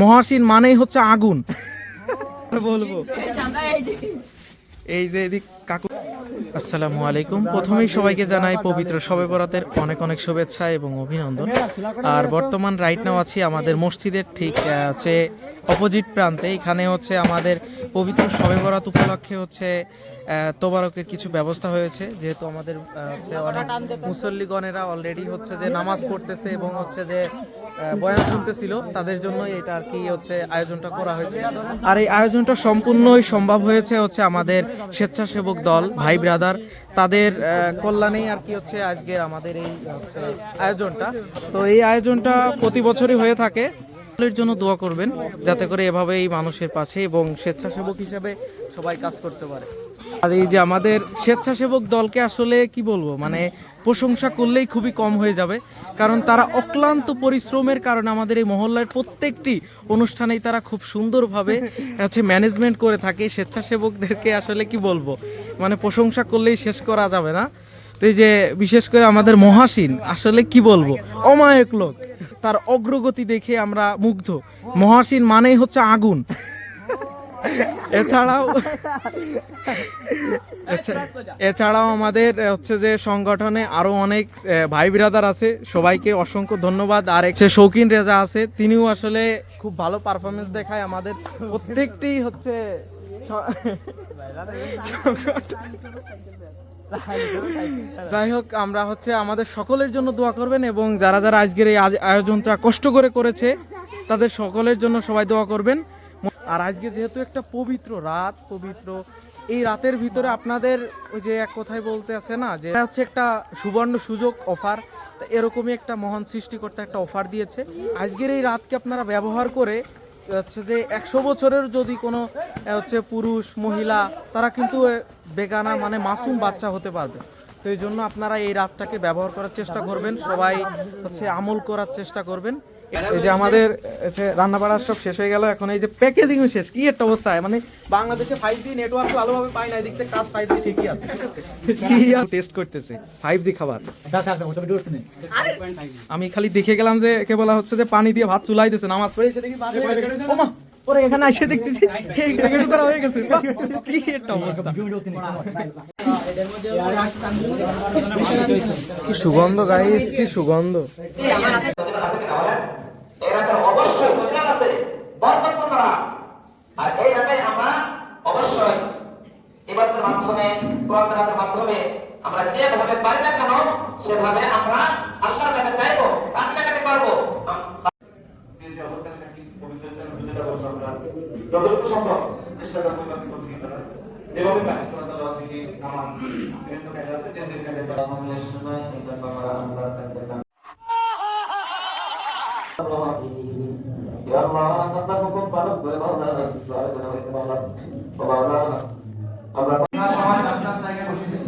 মহাসিন মানেই হচ্ছে আগুন বলবো। এই যে এদিক কাকু, আসসালামু আলাইকুম। প্রথমেই সবাইকে জানাই পবিত্র শবে বরাতের অনেক অনেক শুভেচ্ছা এবং অভিনন্দন। আর বর্তমান রাইট নাও আছি আমাদের মসজিদের ঠিক হচ্ছে অপোজিট প্রান্তে। এখানে হচ্ছে আমাদের পবিত্র শবে বরাত উপলক্ষে হচ্ছে তোবারকের কিছু ব্যবস্থা হয়েছে, যেহেতু আমাদের হচ্ছে অনেক মুসল্লিগণেরা অলরেডি হচ্ছে যে নামাজ পড়তেছে এবং হচ্ছে যে বয়ান শুনতেছিল, তাদের জন্য এটা আর কি হচ্ছে আয়োজনটা করা হয়েছে। আর এই আয়োজনটা সম্পূর্ণই সম্ভব হয়েছে হচ্ছে আমাদের স্বেচ্ছাসেবক দল ভাই ব্রাদার, তাদের কল্যাণেই আর কি হচ্ছে আজকের আমাদের এই হচ্ছে আয়োজনটা। তো এই আয়োজনটা প্রতি বছরই হয়ে থাকে। এর জন্য দোয়া করবেন যাতে করে এভাবেই মানুষের পাশে এবং স্বেচ্ছাসেবক হিসেবে সবাই কাজ করতে পারে। আর এই যে আমাদের স্বেচ্ছাসেবক দলকে আসলে কি বলবো, মানে প্রশংসা করলেই খুবই কম হয়ে যাবে, কারণ তারা অক্লান্ত পরিশ্রমের কারণে আমাদের এই মহল্লার প্রত্যেকটি অনুষ্ঠানেই তারা খুব সুন্দরভাবে হচ্ছে ম্যানেজমেন্ট করে থাকে। স্বেচ্ছাসেবকদেরকে আসলে কি বলবো, মানে প্রশংসা করলেই শেষ করা যাবে না। তো এই যে বিশেষ করে আমাদের মহাসিন আসলে কি বলবো, অমায়িক লোক, তার অগ্রগতি দেখে আমরা মুগ্ধ। মহাসিন মানেই হচ্ছে আগুন। এছাড়াও আমাদের হচ্ছে যে সংগঠনে আরো অনেক ভাই ব্রাদার আছে, সবাইকে অসংখ্য ধন্যবাদ। আর শৌখিন রেজা আছে, তিনিও আসলে খুব ভালো পারফরমেন্স দেখায় আমাদের প্রত্যেকটি হচ্ছে যাই হোক, আমরা হচ্ছে আমাদের সকলের জন্য দোয়া করবেন এবং যারা যারা আজকের এই আয়োজনটা কষ্ট করে করেছে তাদের সকলের জন্য সবাই দোয়া করবেন। আর আজকে যেহেতু একটা পবিত্র রাত, পবিত্র এই রাতের ভিতরে আপনাদের ওই যে এক কথায় বলতে আছে না, যে হচ্ছে একটা সুবর্ণ সুযোগ অফার, এরকমই একটা মহান সৃষ্টিকর্তা একটা অফার দিয়েছে। আজকের এই রাতকে আপনারা ব্যবহার করে হচ্ছে যে 100 বছরের যদি কোনো হচ্ছে পুরুষ মহিলা, তারা কিন্তু বেগানা মানে মাসুম বাচ্চা হতে পারবে। তো এই জন্য আপনারা এই রাতটাকে ব্যবহার করার চেষ্টা করবেন, সবাই হচ্ছে আমল করার চেষ্টা করবেন। এই যে আমাদের রান্না বাড়া সব শেষ হয়ে গেল, এখন এই যে প্যাকেজিং শেষ। কি একটা অবস্থা, মানে বাংলাদেশে 5G নেটওয়ার্ক ভালোভাবে পাই না, এদিক থেকে কাজ 5G ঠিকই আছে, কি টেস্ট করতেছে 5G খাবার। আমি খালি দেখে গেলাম যে কে বলা হচ্ছে যে পানি দিয়ে ভাত চুলাই দিতেছে, নামাজ পড়ে এসে দেখি ওমা পরে এখানে এসে দেখতেছি প্যাকেট করা হয়ে গেছে। কি একটা অবস্থা, কি সুগন্ধ গাইস, কি সুগন্ধ। অবশ্যই ফজিলত আছে, বরকতপূর্ণ রাত। আর এই রাতে আমরা অবশ্যই ইবাদতের মাধ্যমে, কোরআন তেলাওয়াতের মাধ্যমে আমরা যেভাবে পারি না কেন সেভাবে আমরা আল্লাহর কাছে চাইবো, কান্নাকাটি করবো। যতটুকু সম্ভব চেষ্টা করবো যেভাবে পারি কোরআন তেলাওয়াত থেকে নামাজ বিভিন্ন কাজ আছে যে আমাদের সময় এটা বাবা আল্লাহর কাছে ya Allah kita hukum padat berbahasa soal dengan istimewa Allah Allah আমরা সবাই নাস্তার জায়গায় বসেছি।